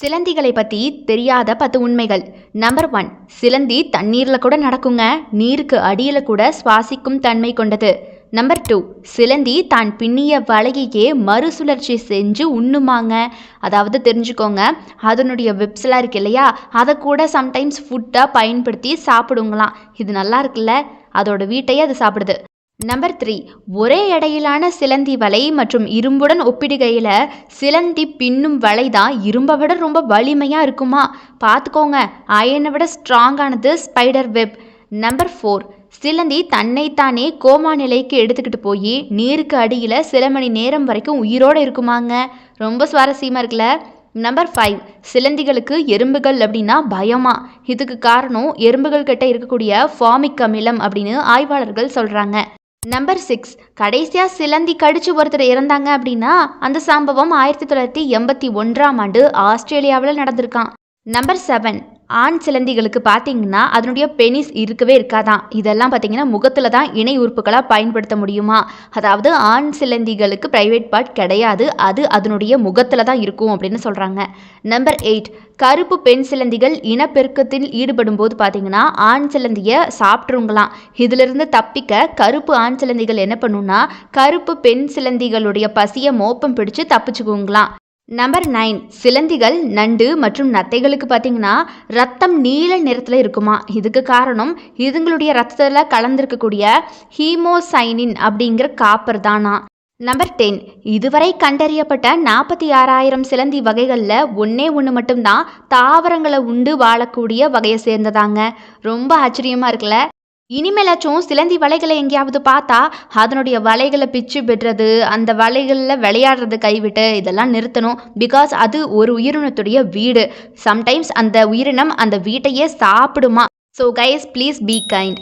சிலந்திகளை பற்றி தெரியாத 10 உண்மைகள். நம்பர் 1, சிலந்தி தண்ணீரில் கூட நடக்குங்க, நீருக்கு அடியில் கூட சுவாசிக்கும் தன்மை கொண்டது. நம்பர் 2, சிலந்தி தான் பின்னிய வலையையே மறுசுழற்சி செஞ்சு உண்ணுமாங்க. அதாவது தெரிஞ்சுக்கோங்க, அதனுடைய வெப்ஸ்லாம் இருக்கு இல்லையா, அதை கூட சம்டைம்ஸ் ஃபுட்டாக பயன்படுத்தி சாப்பிடுங்களாம். இது நல்லா இருக்குல்ல, அதோட வீட்டையே அது சாப்பிடுது. நம்பர் 3, ஒரே எடையிலான சிலந்தி வலை மற்றும் இரும்புடன் ஒப்பிடுகையில் சிலந்தி பின்னும் வலை தான் இரும்பை விட ரொம்ப வலிமையாக இருக்குமா. பார்த்துக்கோங்க, அயனை விட ஸ்ட்ராங்கானது ஸ்பைடர் வெப். நம்பர் 4, சிலந்தி தன்னைத்தானே கோமா நிலைக்கு எடுத்துக்கிட்டு போய் நீருக்கு அடியில் சில மணி நேரம் வரைக்கும் உயிரோடு இருக்குமாங்க. ரொம்ப சுவாரஸ்யமாக இருக்குல்ல. நம்பர் 5, சிலந்திகளுக்கு எறும்புகள் அப்படின்னா பயமா. இதுக்கு காரணம் எறும்புகள் கிட்ட இருக்கக்கூடிய ஃபார்மிக் அமிலம் அப்படின்னு ஆய்வாளர்கள் சொல்கிறாங்க. நம்பர் 6, கடைசியாக சிலந்தி கடிச்சு ஒருத்தர் இறந்தாங்க அப்படின்னா அந்த சம்பவம் 1981ஆம் ஆண்டு ஆஸ்திரேலியாவில் நடந்திருக்கான். நம்பர் 7, ஆண் சிலந்திகளுக்கு பார்த்தீங்கன்னா அதனுடைய பெனிஸ் இருக்கவே இருக்காதான். இதெல்லாம் பார்த்தீங்கன்னா முகத்தில் தான் இணை உறுப்புகளாக பயன்படுத்த முடியுமா. அதாவது ஆண் சிலந்திகளுக்கு ப்ரைவேட் பார்ட் கிடையாது, அது அதனுடைய முகத்தில் தான் இருக்கும் அப்படின்னு சொல்கிறாங்க. நம்பர் 8, கருப்பு பெண் சிலந்திகள் இனப்பெருக்கத்தில் ஈடுபடும் போது பார்த்தீங்கன்னா ஆண் சிலந்தியை சாப்பிட்ருங்களாம். இதிலிருந்து தப்பிக்க கருப்பு ஆண் சிலந்திகள் என்ன பண்ணுன்னா கருப்பு பெண் சிலந்திகளுடைய பசியை மோப்பம் பிடிச்சு தப்பிச்சுக்குங்களாம். நம்பர் 9, சிலந்திகள், நண்டு மற்றும் நத்தைகளுக்கு பார்த்தீங்கன்னா ரத்தம் நீல நிறத்தில் இருக்குமா. இதுக்கு காரணம் இதுங்களுடைய ரத்தத்தில் கலந்துருக்கக்கூடிய ஹீமோசைனின் அப்படிங்கிற காப்பர் தானா. நம்பர் 10, இதுவரை கண்டறியப்பட்ட 46,000 சிலந்தி வகைகளில் ஒன்று மட்டும்தான் தாவரங்களை உண்டு வாழக்கூடிய வகையை சேர்ந்ததாங்க. ரொம்ப ஆச்சரியமாக இருக்குல்ல. இனிமேலாச்சும் சிலந்தி வலைகளை எங்கேயாவது பார்த்தா அதனுடைய வலைகளை பிச்சு பெற்றது, அந்த வலைகளில் விளையாடுறது கைவிட்டு இதெல்லாம் நிறுத்தணும். பிகாஸ் அது ஒரு உயிரினத்துடைய வீடு. சம்டைம்ஸ் அந்த உயிரினம் அந்த வீட்டையே சாப்பிடுமா. So guys, please be kind.